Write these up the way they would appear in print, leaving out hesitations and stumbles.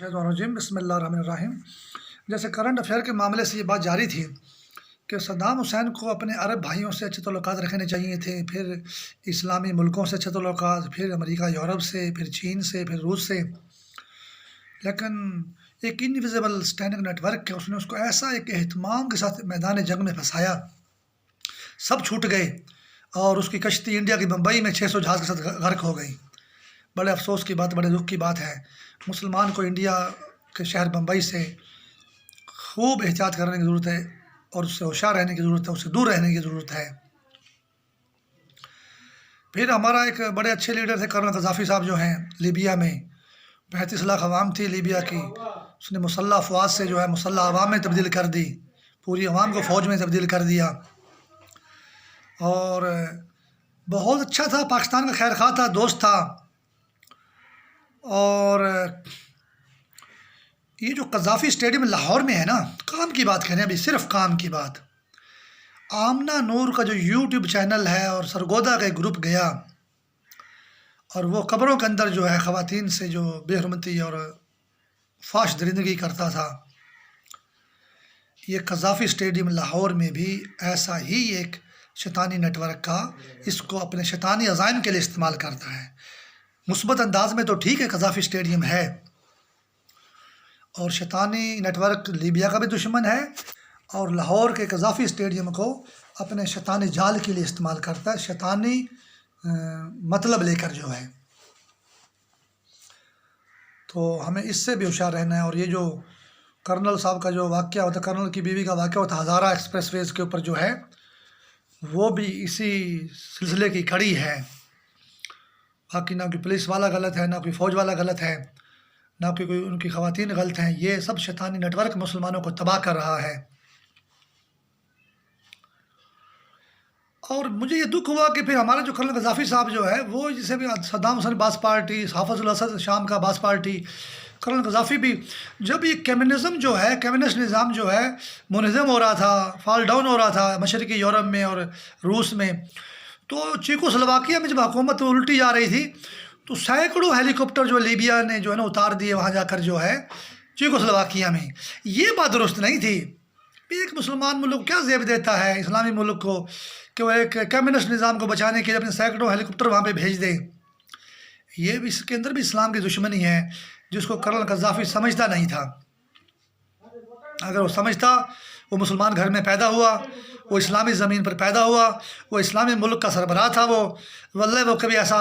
شیطان الرجیم بسم اللہ الرحمن الرحیم۔ جیسے کرنٹ افیئر کے معاملے سے یہ بات جاری تھی کہ صدام حسین کو اپنے عرب بھائیوں سے اچھے تعلقات رکھنے چاہیے تھے، پھر اسلامی ملکوں سے اچھے تعلقات، پھر امریکہ یورپ سے، پھر چین سے، پھر روس سے، لیکن ایک انویزیبل اسٹینڈنگ نیٹ ورک ہے، اس نے اس کو ایسا ایک اہتمام کے ساتھ میدان جنگ میں پھنسایا، سب چھوٹ گئے اور اس کی کشتی انڈیا کی بمبئی میں 600 جہاز کے ساتھ غرق ہو گئی۔ بڑے افسوس کی بات، بڑے دکھ کی بات ہے۔ مسلمان کو انڈیا کے شہر بمبئی سے خوب احتیاط کرنے کی ضرورت ہے اور اس سے ہوشیار رہنے کی ضرورت ہے، اس سے دور رہنے کی ضرورت ہے۔ پھر ہمارا ایک بڑے اچھے لیڈر تھے کرنل قذافی صاحب، جو ہیں لیبیا میں 35 لاکھ عوام تھی لیبیا کی، اس نے مسلح افواج سے جو ہے مسلح عوام میں تبدیل کر دی، پوری عوام کو فوج میں تبدیل کر دیا، اور بہت اچھا تھا، پاکستان کا خیر خواہ تھا، دوست تھا۔ اور یہ جو قذافی اسٹیڈیم لاہور میں ہے نا، کام کی بات کریں ابھی، صرف کام کی بات۔ آمنہ نور کا جو یوٹیوب چینل ہے اور سرگودا کا ایک گروپ گیا اور وہ قبروں کے اندر جو ہے خواتین سے جو بے حرمتی اور فحش درندگی کرتا تھا، یہ قذافی اسٹیڈیم لاہور میں بھی ایسا ہی ایک شیطانی نیٹ ورک کا اس کو اپنے شیطانی عزائم کے لیے استعمال کرتا ہے۔ مثبت انداز میں تو ٹھیک ہے، قذافی اسٹیڈیم ہے، اور شیطانی نیٹ ورک لیبیا کا بھی دشمن ہے، اور لاہور کے قذافی اسٹیڈیم کو اپنے شیطانی جال کے لیے استعمال کرتا ہے، شیطانی مطلب لے کر جو ہے۔ تو ہمیں اس سے بھی ہوشیار رہنا ہے۔ اور یہ جو کرنل صاحب کا جو واقعہ ہوتا ہے، کرنل کی بیوی کا واقعہ ہوتا ہے ہزارہ ایکسپریس ویز کے اوپر جو ہے، وہ بھی اسی سلسلے کی کڑی ہے۔ باقی نہ کوئی پولیس والا غلط ہے، نہ کوئی فوج والا غلط ہے، نہ کوئی ان کی خواتین غلط ہیں، یہ سب شیطانی نیٹ ورک مسلمانوں کو تباہ کر رہا ہے۔ اور مجھے یہ دکھ ہوا کہ پھر ہمارا جو کرنل قذافی صاحب جو ہے، وہ جسے بھی صدام حسین باس پارٹی، حافظ الاسد شام کا باس پارٹی، کرنل قذافی بھی، جب یہ کمیونزم جو ہے، کمیونسٹ نظام جو ہے منہدم ہو رہا تھا، فال ڈاؤن ہو رہا تھا مشرقی یورپ میں اور روس میں، تو چیکو سلواکیہ میں جب حکومت الٹی جا رہی تھی تو سینکڑوں ہیلی کاپٹر جو لیبیا نے جو ہے نا اتار دیے وہاں جا کر جو ہے چیکو سلواکیہ میں۔ یہ بات درست نہیں تھی۔ ایک مسلمان ملک کو کیا زیب دیتا ہے اسلامی ملک کو کہ وہ ایک کمیونسٹ نظام کو بچانے کے لیے اپنے سینکڑوں ہیلی کاپٹر وہاں پہ بھیج دے؟ یہ بھی اس کے اندر بھی اسلام کی دشمنی ہے، جس کو کرنل قذافی سمجھتا نہیں تھا۔ اگر وہ سمجھتا، وہ مسلمان گھر میں پیدا ہوا، وہ اسلامی زمین پر پیدا ہوا، وہ اسلامی ملک کا سربراہ تھا، وہ واللہ وہ کبھی ایسا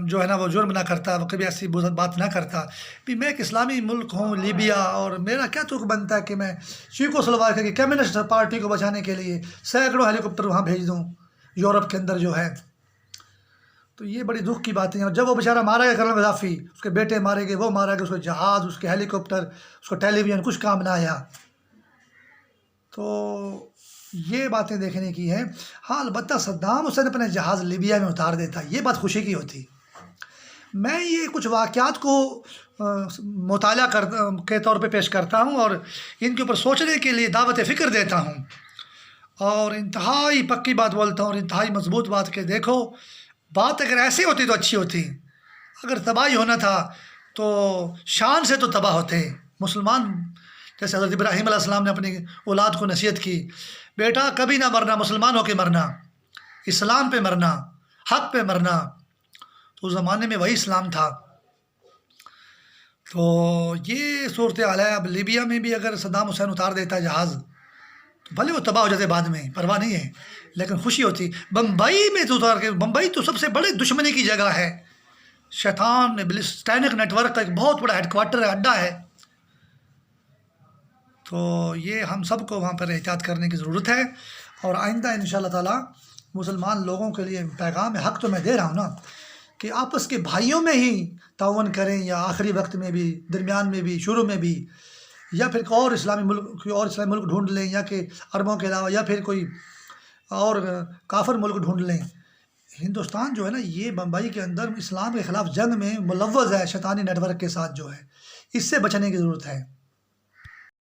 جو ہے نا وہ جرم نہ کرتا، وہ کبھی ایسی بات نہ کرتا۔ بھی میں ایک اسلامی ملک ہوں لیبیا، اور میرا کیا تک بنتا ہے کہ میں چیکو سلواکیہ کی کمیونسٹ پارٹی کو بچانے کے لیے سینکڑوں ہیلی کاپٹر وہاں بھیج دوں یورپ کے اندر جو ہے۔ تو یہ بڑی دکھ کی باتیں ہیں۔ اور جب وہ بیچارہ مارا گیا کرنل قذافی، اس کے بیٹے مارے گئے، وہ مارا گیا، اس کے جہاز، اس کے ہیلی کاپٹر، اس کو ٹیلی ویژن کچھ کام نہ آیا۔ تو یہ باتیں دیکھنے کی ہیں۔ ہاں البتہ صدام حسین اپنے جہاز لیبیا میں اتار دیتا، یہ بات خوشی کی ہوتی۔ میں یہ کچھ واقعات کو مطالعہ کے طور پہ پیش کرتا ہوں اور ان کے اوپر سوچنے کے لیے دعوت فکر دیتا ہوں، اور انتہائی پکی بات بولتا ہوں اور انتہائی مضبوط بات کہ دیکھو، بات اگر ایسی ہوتی تو اچھی ہوتی۔ اگر تباہی ہونا تھا تو شان سے تو تباہ ہوتے مسلمان۔ جیسے حضرت ابراہیم علیہ السلام نے اپنی اولاد کو نصیحت کی، بیٹا کبھی نہ مرنا، مسلمان ہو کے مرنا، اسلام پہ مرنا، حق پہ مرنا۔ تو اس زمانے میں وہی اسلام تھا۔ تو یہ صورتحال ہے۔ اب لیبیا میں بھی اگر صدام حسین اتار دیتا جہاز تو بھلے وہ تباہ ہو جاتے بعد میں، پرواہ نہیں ہے، لیکن خوشی ہوتی۔ بمبئی میں تو اتار کے، بمبئی تو سب سے بڑے دشمنی کی جگہ ہے، شیطان سٹینک نیٹ ورک کا ایک بہت بڑا ہیڈ کوارٹر ہے، اڈا ہے۔ تو یہ ہم سب کو وہاں پر احتیاط کرنے کی ضرورت ہے، اور آئندہ انشاءاللہ تعالیٰ مسلمان لوگوں کے لیے پیغام حق تو میں دے رہا ہوں نا، کہ آپس کے بھائیوں میں ہی تعاون کریں، یا آخری وقت میں بھی، درمیان میں بھی، شروع میں بھی، یا پھر کوئی اور اسلامی ملک ڈھونڈ لیں، یا کہ عربوں کے علاوہ، یا پھر کوئی اور کافر ملک ڈھونڈ لیں۔ ہندوستان جو ہے نا، یہ بمبئی کے اندر اسلام کے خلاف جنگ میں ملوث ہے، شیطانی نیٹ ورک کے ساتھ جو ہے، اس سے بچنے کی ضرورت ہے۔